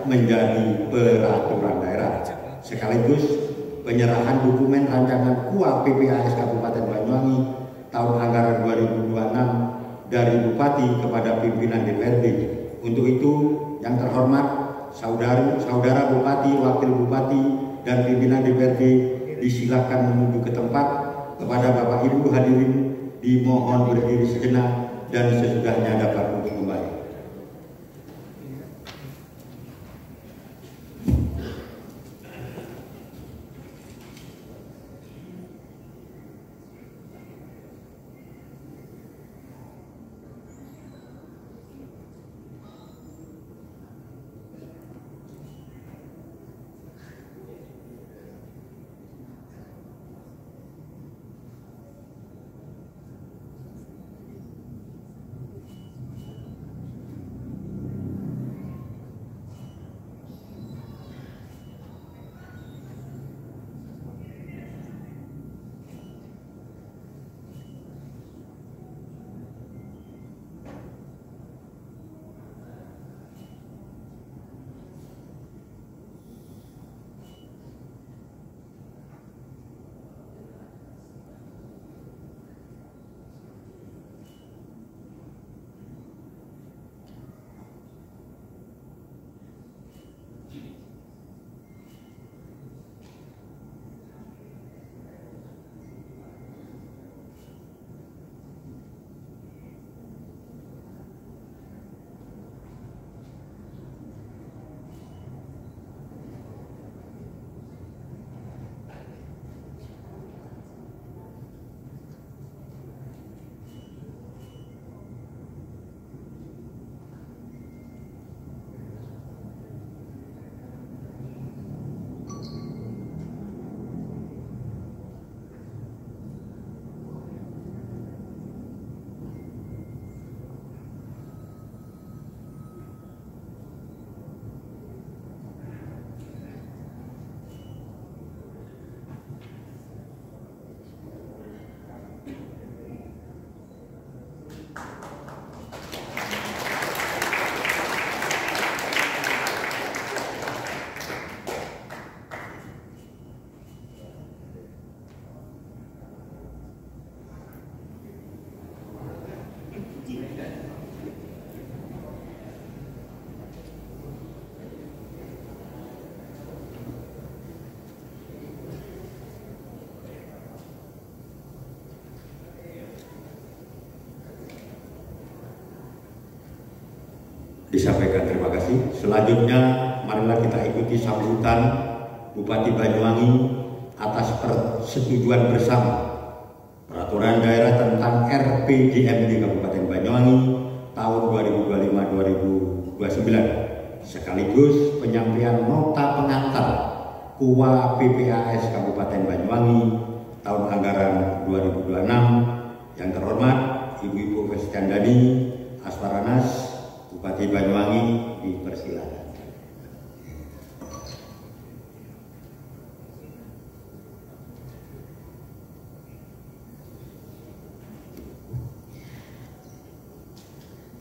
menjadi peraturan daerah, sekaligus penyerahan dokumen rancangan KUA PPAS Kabupaten Banyuwangi tahun anggaran 2026 dari Bupati kepada pimpinan DPRD. Untuk itu, yang terhormat saudara Bupati, Wakil Bupati, dan pimpinan DPRD disilakan menuju ke tempat. Kepada Bapak Ibu hadirin dimohon berdiri sejenak dan sesudahnya dapat untuk kembali. Disampaikan terima kasih. Selanjutnya, marilah kita ikuti sambutan Bupati Banyuwangi atas persetujuan bersama Peraturan Daerah tentang RPJMD Kabupaten Banyuwangi tahun 2025-2029, sekaligus penyampaian nota pengantar KUA PPAS Kabupaten Banyuwangi tahun anggaran 2026. Yang terhormat Ibu Fescandani Aswaranas, Bupati Banyuwangi, dipersilakan.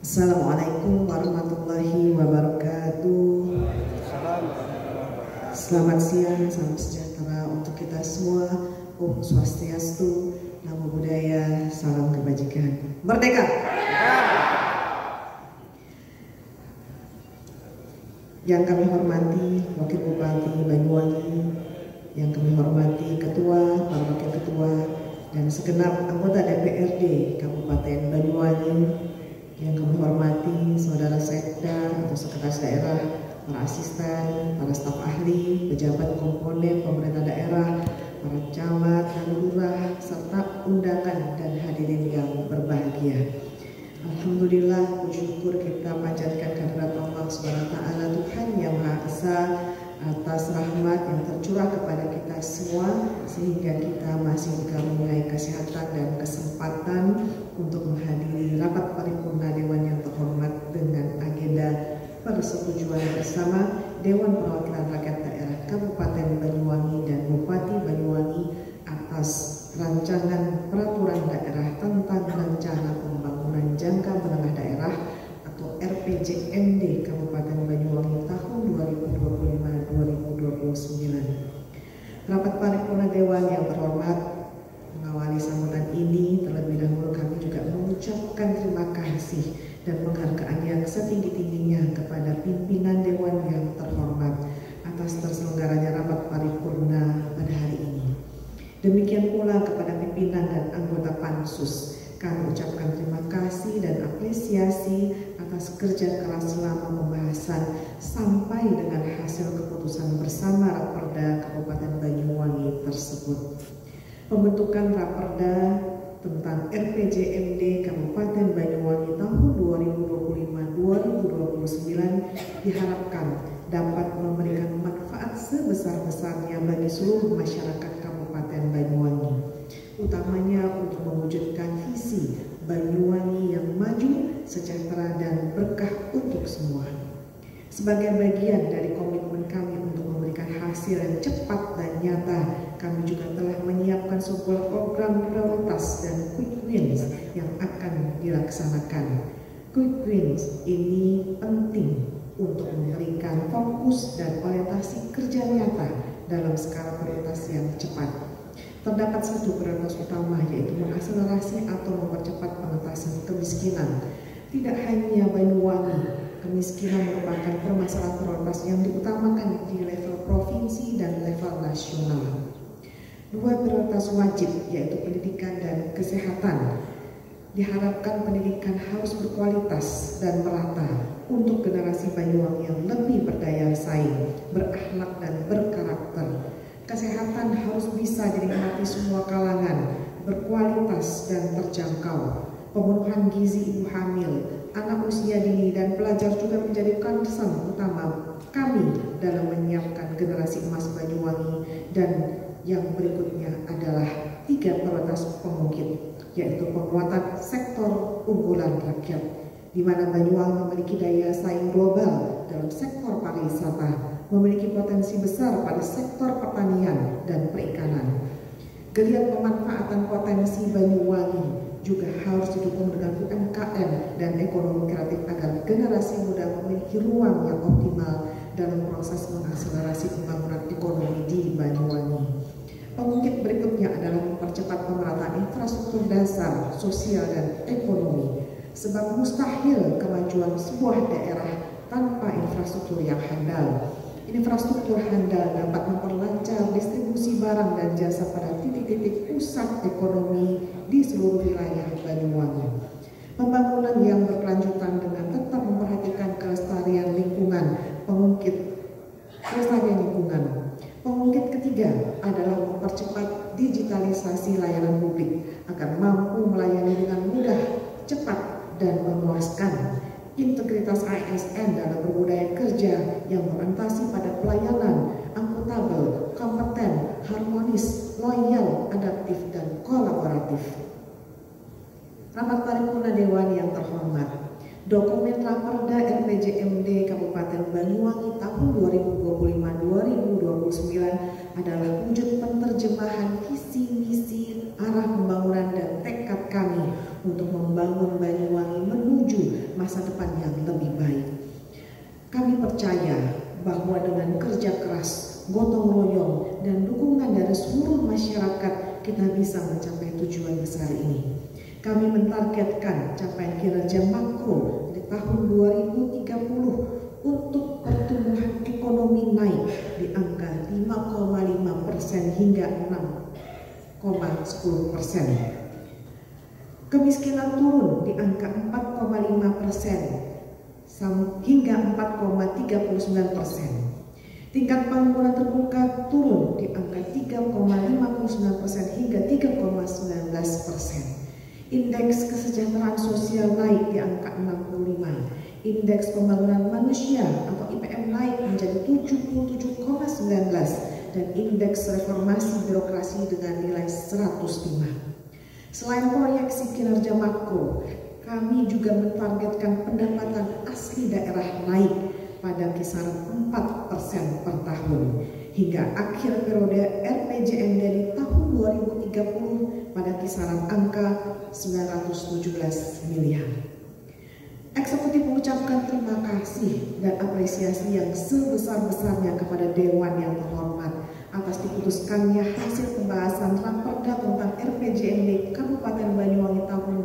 Assalamualaikum warahmatullahi wabarakatuh. Selamat siang, salam sejahtera untuk kita semua. Om Swastiastu, Namo Buddhaya, salam kebajikan. Merdeka! Yang kami hormati Wakil Bupati Banyuwangi, yang kami hormati Ketua, para Wakil Ketua, dan segenap anggota DPRD Kabupaten Banyuwangi, yang kami hormati Saudara Sekda atau Sekretaris Daerah, para asisten, para staf ahli, pejabat komponen pemerintah daerah, para camat dan lurah, serta undangan dan hadirin yang berbahagia. Alhamdulillah, bersyukur kita panjatkan kehadirat Allah SWT, Tuhan yang Maha Esa, atas rahmat yang tercurah kepada kita semua, sehingga kita masih dikaruniai kesehatan dan kesempatan untuk menghadiri rapat paripurna Dewan yang terhormat dengan agenda persetujuan bersama Dewan Perwakilan Rakyat Daerah Kabupaten Banyuwangi dan Bupati Banyuwangi atas rancangan peraturan daerah tentang rencana pembangunan jangka menengah daerah atau RPJMD Kabupaten Banyuwangi tahun yang setinggi-tingginya kepada pimpinan Dewan yang terhormat atas terselenggaranya rapat paripurna pada hari ini. Demikian pula kepada pimpinan dan anggota Pansus, kami ucapkan terima kasih dan apresiasi atas kerja keras selama pembahasan sampai dengan hasil keputusan bersama Raperda Kabupaten Banyuwangi tersebut. Pembentukan Raperda tentang RPJMD Kabupaten Banyuwangi tahun 2025-2029 diharapkan dapat memberikan manfaat sebesar-besarnya bagi seluruh masyarakat Kabupaten Banyuwangi, utamanya untuk mewujudkan visi Banyuwangi yang maju, sejahtera, dan berkah untuk semua. Sebagai bagian dari komitmen kami untuk memberikan hasil yang cepat dan nyata, kami juga telah menyiapkan sebuah program prioritas dan quick wins yang akan dilaksanakan. Quick wins ini penting untuk memberikan fokus dan orientasi kerja nyata dalam skala prioritas yang cepat. Terdapat satu prioritas utama, yaitu mengakselerasi atau mempercepat pengentasan kemiskinan. Tidak hanya Banyuwangi, kemiskinan merupakan permasalahan prioritas yang diutamakan di level provinsi dan level nasional. Dua prioritas wajib, yaitu pendidikan dan kesehatan. Diharapkan pendidikan harus berkualitas dan merata untuk generasi Banyuwangi yang lebih berdaya saing, berakhlak dan berkarakter. Kesehatan harus bisa dinikmati semua kalangan, berkualitas dan terjangkau. Pemenuhan gizi ibu hamil, anak usia dini, dan pelajar juga menjadi concern utama kami dalam menyiapkan generasi emas Banyuwangi. Dan yang berikutnya adalah 3 prioritas pembangkit, yaitu penguatan sektor unggulan rakyat, di mana Banyuwangi memiliki daya saing global dalam sektor pariwisata, memiliki potensi besar pada sektor pertanian dan perikanan. Geliat pemanfaatan potensi Banyuwangi juga harus didukung dengan UMKM dan ekonomi kreatif agar generasi muda memiliki ruang yang optimal dalam proses mengakselerasi pembangunan ekonomi di Banyuwangi. Pengungkit berikutnya adalah mempercepat pemerataan infrastruktur dasar, sosial, dan ekonomi. Sebab mustahil kemajuan sebuah daerah tanpa infrastruktur yang handal. Infrastruktur handal dapat memperlancar distribusi barang dan jasa pada titik-titik pusat ekonomi di seluruh wilayah Banyuwangi. Pembangunan yang berkelanjutan dengan tetap memperhatikan kelestarian lingkungan, Pengungkit ketiga adalah mempercepat digitalisasi layanan publik agar mampu melayani dengan mudah, cepat, dan memuaskan. Integritas ASN dalam berbudaya kerja yang berorientasi pada pelayanan, akuntabel, kompeten, harmonis, loyal, adaptif, dan kolaboratif. Rapat paripurna Dewan yang terhormat, dokumen Raperda RPJMD Kabupaten Banyuwangi tahun 2025-2029 adalah wujud penerjemahan visi misi, arah pembangunan, dan tekad kami untuk membangun Banyuwangi menuju masa depan yang lebih baik. Kami percaya bahwa dengan kerja keras, gotong royong, dan dukungan dari seluruh masyarakat, kita bisa mencapai tujuan besar ini. Kami mentargetkan capaian kinerja makro di tahun 2030 untuk pertumbuhan ekonomi naik di angka 5,5% hingga 6,10%. Kemiskinan turun di angka 4,5% hingga 4,39%. Tingkat pengangguran terbuka turun di angka 3,59% hingga 3,19%. Indeks kesejahteraan sosial naik di angka 65. Indeks pembangunan manusia atau IPM naik menjadi 77,19 dan indeks reformasi birokrasi dengan nilai 105. Selain proyeksi kinerja makro, kami juga mentargetkan pendapatan asli daerah naik pada kisaran 4% per tahun hingga akhir periode RPJMD di tahun 2030 pada kisaran angka 917 miliar. Eksekutif mengucapkan terima kasih dan apresiasi yang sebesar-besarnya kepada Dewan yang terhormat atas diputuskannya hasil pembahasan Raperda tentang RPJMD Kabupaten Banyuwangi tahun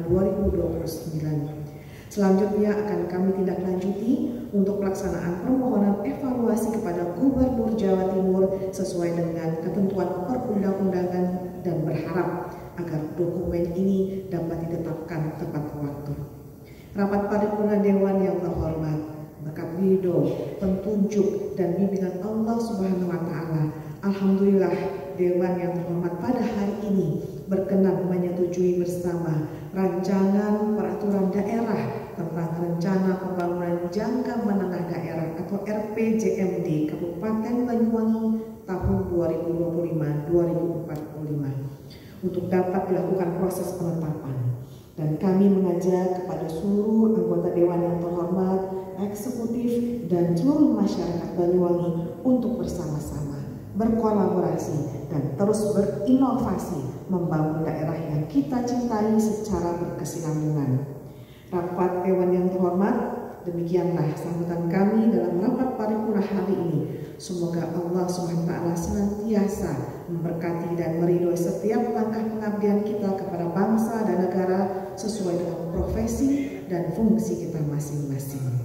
2025-2029. Selanjutnya akan kami tindak lanjuti untuk pelaksanaan permohonan evaluasi kepada Gubernur Jawa Timur sesuai dengan ketentuan perundang-undangan dan berharap agar dokumen ini dapat ditetapkan tepat waktu. Rapat paripurna Dewan yang terhormat, berkat ridho, petunjuk dan bimbingan Allah Subhanahu wa taala, alhamdulillah Dewan yang terhormat pada hari ini berkenan menyetujui bersama rancangan peraturan daerah tentang rencana pembangunan jangka menengah daerah atau RPJMD Kabupaten Banyuwangi tahun 2025-2045 untuk dapat dilakukan proses penetapan. Dan kami mengajak kepada seluruh anggota Dewan yang terhormat, eksekutif, dan seluruh masyarakat Banyuwangi untuk bersama-sama berkolaborasi dan terus berinovasi membangun daerah yang kita cintai secara berkesinambungan. Rapat Dewan yang terhormat, demikianlah sambutan kami dalam rapat paripurna hari ini. Semoga Allah SWT senantiasa memberkati dan meridhoi setiap langkah pengabdian kita kepada bangsa dan negara sesuai dengan profesi dan fungsi kita masing-masing.